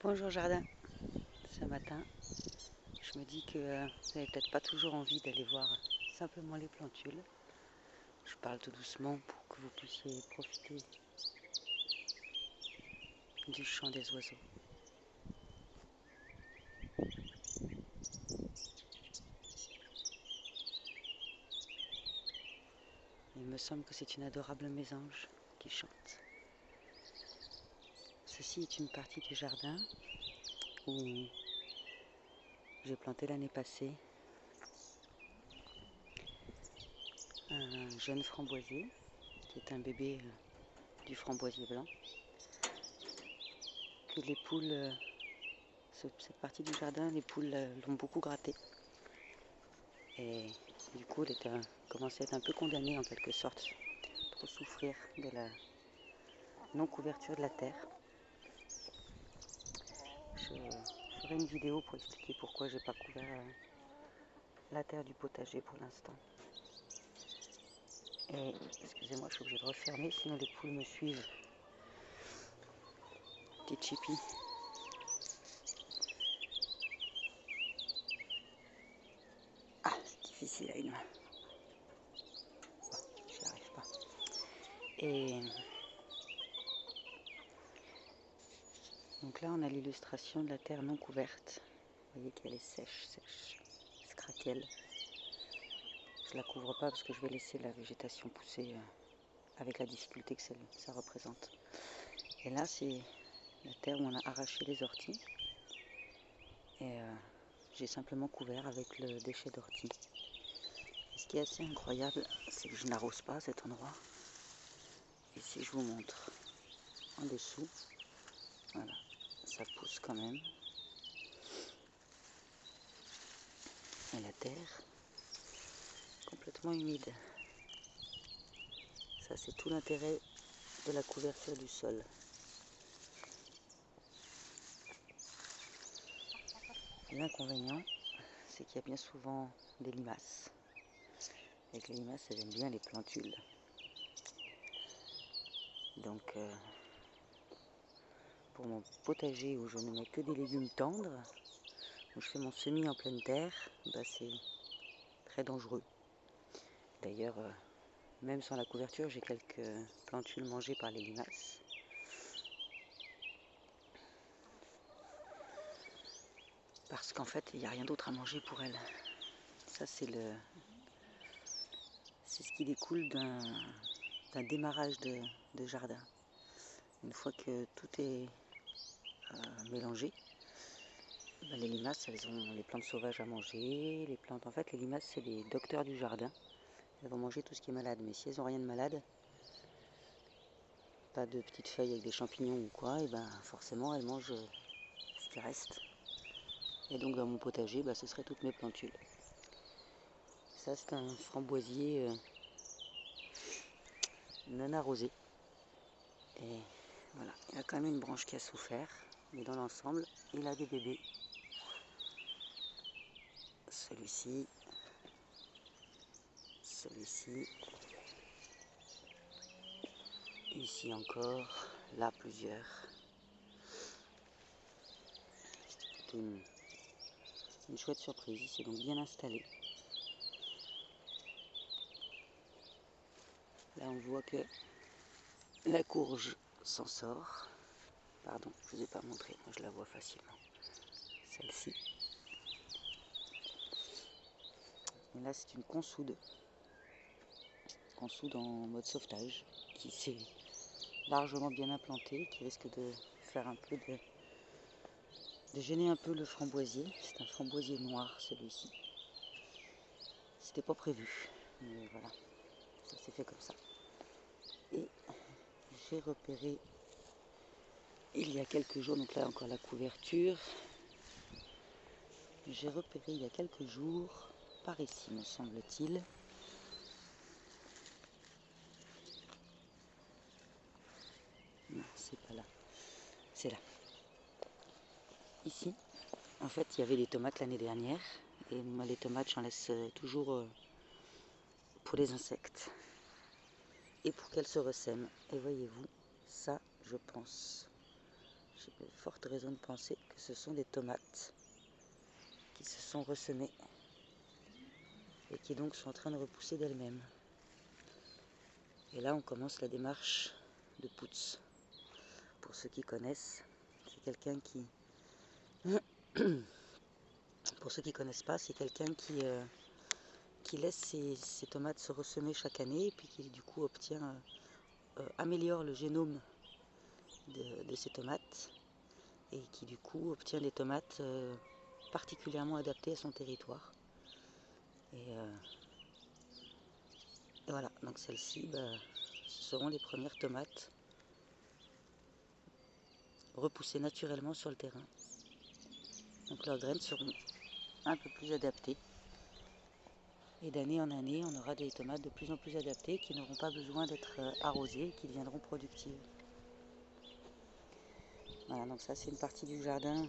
Bonjour jardin, ce matin je me dis que vous n'avez peut-être pas toujours envie d'aller voir simplement les plantules. Je parle tout doucement pour que vous puissiez profiter du chant des oiseaux. Il me semble que c'est une adorable mésange qui chante. Ceci est une partie du jardin où j'ai planté l'année passée un jeune framboisier qui est un bébé du framboisier blanc, que les poules, cette partie du jardin, les poules l'ont beaucoup gratté et du coup elle commençait à être un peu condamnée en quelque sorte, trop souffrir de la non-couverture de la terre. Je ferai une vidéo pour expliquer pourquoi j'ai pas couvert la terre du potager pour l'instant. Et excusez-moi, je suis obligée de refermer, sinon les poules me suivent. Petite chipie. Ah, c'est difficile à une main. Bon, j'y arrive pas. Et donc là, on a l'illustration de la terre non couverte. Vous voyez qu'elle est sèche, elle se craquelle. Je la couvre pas parce que je vais laisser la végétation pousser avec la difficulté que ça représente. Et là, c'est la terre où on a arraché les orties. Et j'ai simplement couvert avec le déchet d'ortie. Ce qui est assez incroyable, c'est que je n'arrose pas cet endroit. Et si je vous montre en dessous, voilà, ça pousse quand même. Et la terre, complètement humide. Ça, c'est tout l'intérêt de la couverture du sol. L'inconvénient, c'est qu'il y a bien souvent des limaces. Et que les limaces, elles aiment bien les plantules. Donc, pour mon potager où je ne mets que des légumes tendres, où je fais mon semis en pleine terre, bah c'est très dangereux. D'ailleurs, même sans la couverture, j'ai quelques plantules mangées par les limaces. Parce qu'en fait, il n'y a rien d'autre à manger pour elles. Ça, c'est ce qui découle d'un démarrage de jardin. Une fois que tout est mélangé, bah, les limaces, elles ont les plantes sauvages à manger. Les plantes, en fait, les limaces, c'est les docteurs du jardin. Elles vont manger tout ce qui est malade. Mais si elles n'ont rien de malade, pas de petites feuilles avec des champignons ou quoi, et ben forcément, elles mangent ce qui reste. Et donc dans mon potager, bah, ce serait toutes mes plantules. Ça, c'est un framboisier non arrosé. Et voilà, il y a quand même une branche qui a souffert, mais dans l'ensemble, il a des bébés. Celui-ci, celui-ci, ici encore, là plusieurs. C'est une chouette surprise, il s'est donc bien installé. Là on voit que la courge s'en sort. Pardon, je ne vous ai pas montré, moi je la vois facilement. Celle-ci. Et là c'est une consoude. Consoude en mode sauvetage, qui s'est largement bien implantée, qui risque de faire un peu de gêner un peu le framboisier. C'est un framboisier noir celui-ci. C'était pas prévu, mais voilà, ça s'est fait comme ça. Et j'ai repéré il y a quelques jours, donc là encore la couverture, j'ai repéré il y a quelques jours, par ici me semble-t-il, non c'est pas là, c'est là, ici, en fait il y avait des tomates l'année dernière, et moi les tomates j'en laisse toujours pour les insectes, et pour qu'elles se ressèment, et voyez-vous, ça je pense, j'ai de fortes raisons de penser que ce sont des tomates qui se sont ressemées et qui donc sont en train de repousser d'elles-mêmes. Et là on commence la démarche de Putz. Pour ceux qui connaissent, c'est quelqu'un qui... Pour ceux qui ne connaissent pas, c'est quelqu'un qui laisse ses tomates se ressemer chaque année et puis qui du coup améliore le génome de ces tomates et qui du coup obtient des tomates particulièrement adaptées à son territoire. Et voilà, donc celles-ci, ce seront les premières tomates repoussées naturellement sur le terrain. Donc leurs graines seront un peu plus adaptées. Et d'année en année, on aura des tomates de plus en plus adaptées qui n'auront pas besoin d'être arrosées et qui deviendront productives. Voilà, donc ça c'est une partie du jardin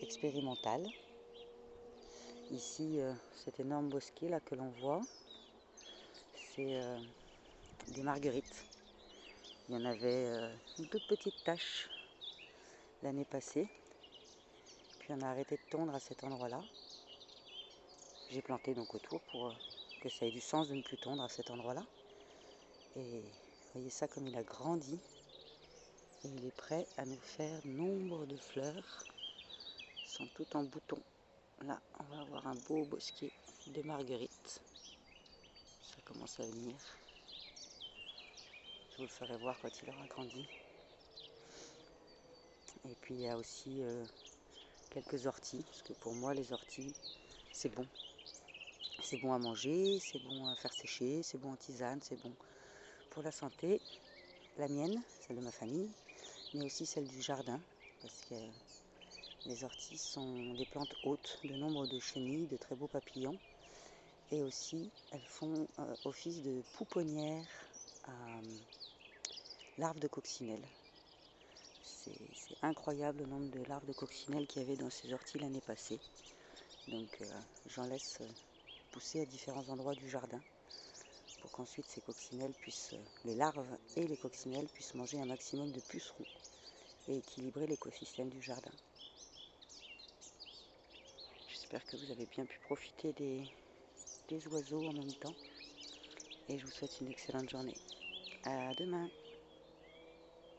expérimental. Ici, cet énorme bosquet là que l'on voit, c'est des marguerites. Il y en avait une toute petite tache l'année passée. Puis on a arrêté de tondre à cet endroit-là. J'ai planté donc autour pour que ça ait du sens de ne plus tondre à cet endroit-là. Et voyez ça comme il a grandi. Et il est prêt à nous faire nombre de fleurs. Elles sont toutes en bouton. Là, on va avoir un beau bosquet de marguerites. Ça commence à venir. Je vous le ferai voir quand il aura grandi. Et puis il y a aussi quelques orties, parce que pour moi les orties, c'est bon. C'est bon à manger, c'est bon à faire sécher, c'est bon en tisane, c'est bon pour la santé. La mienne, celle de ma famille, mais aussi celle du jardin, parce que les orties sont des plantes hôtes de nombre de chenilles, de très beaux papillons. Et aussi, elles font office de pouponnière à larves de coccinelle. C'est incroyable le nombre de larves de coccinelle qu'il y avait dans ces orties l'année passée. Donc j'en laisse pousser à différents endroits du jardin pour qu'ensuite ces coccinelles puissent, les larves et les coccinelles puissent manger un maximum de pucerons et équilibrer l'écosystème du jardin. J'espère que vous avez bien pu profiter des oiseaux en même temps et je vous souhaite une excellente journée. À demain!